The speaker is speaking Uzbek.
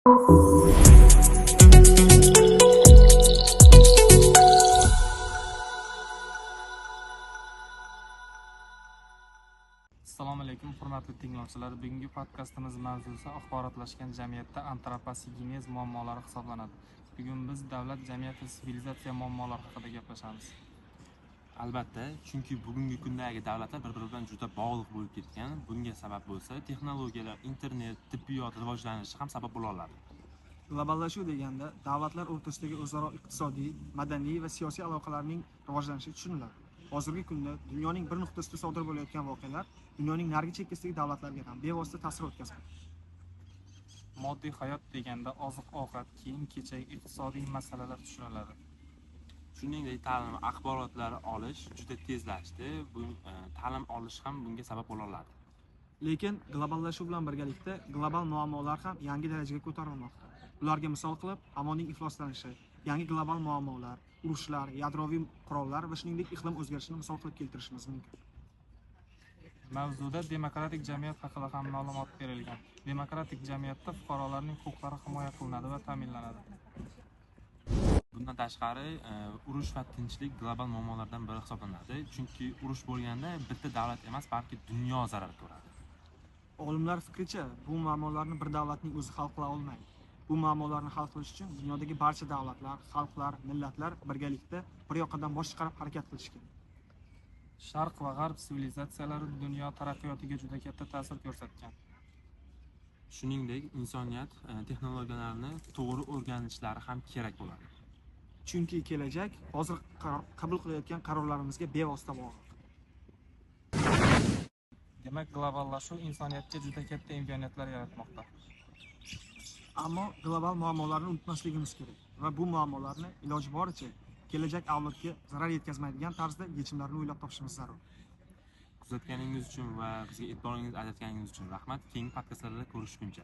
Assalomu alaykum, hurmatli tinglovchilar. Bugungi podkastimiz mavzusi axborotlashgan jamiyatda antropogenez muammolari hisoblanadi. Bugun biz davlat, jamiyat va sivilizatsiya muammolari haqida gaplashamiz. Albatta, chunki bugungi kundagi davlatlar bir-biri bilan juda bog'liq bo'lib ketgan. Bunga sabab bo'lsa, texnologiyalar, internet, tibbiyot rivojlanishi ham sabab bo'la oladi. Globallashuv deganda davlatlar o'rtasidagi o'zaro iqtisodiy, madaniy va siyosiy aloqalarning rivojlanishi tushuniladi. Hozirgi kunda dunyoning bir nuqtasida sodir bo'layotgan voqealar dunyoning narigi chekkasidagi davlatlarga ham bevosita ta'sir o'tkazmoqda. Moddiy hayot deganda oziq-ovqat, kiyim-kechak, iqtisodiy masalalar tushuniladi. Shuningdek, ta'lim axborotlar olish juda tezlashdi. Bu ta'lim olish ham bunga sabab bo'la oladi. Lekin globallashuv bilan birgalikda global muammolar ham yangi darajaga ko'tarilmoqda. Ularga misol qilib, hamoning ifloslanishi, yangi global muammolar, urushlar, yadroviy qurollar va shuningdek iqlim o'zgarishini misol qilib keltirishimiz mumkin. Mavzuda demokratik jamiyat haqida ham ma'lumot berilgan. Demokratik jamiyatda fuqarolarning huquqlari himoya qilinadi va ta'minlanadi. Bundan tashqari, urush va tinchlik global muammolardan biri hisoblanadi. Chunki urush bo'lganda bitta davlat emas, balki dunyo zarar ko'radi. Olimlar fikricha, bu muammolarni bir davlatning o'zi hal qila olmaydi. Bu muammolarni hal qilish uchun dunyodagi barcha davlatlar, xalqlar, millatlar birgalikda bir yoqadan bosh chiqarib harakat qilishi kerak. Sharq va g'arb sivilizatsiyalari dunyo taraqqiyotiga juda katta ta'sir ko'rsatgan. Shuningdek, insoniyat texnologiyalarni to'g'ri o'rganishlari ham kerak bo'ladi. Chunki kelajak hozir qabul qilayotgan qarorlarimizga bevosita bog'liq. Demak, globallashuv insoniyatga juda katta imkoniyatlar yaratmoqda. Ammo global muammolarni unutmasligimiz kerak va bu muammolarni iloji boricha kelajak avlodga zarar yetkazmaydigan tarzda yechimlarni o'ylab topishimiz zarur. Kuzatganingiz uchun va bizga e'tiboringizni ajratganingiz uchun rahmat. Keyingi podkastlarda ko'rishguncha.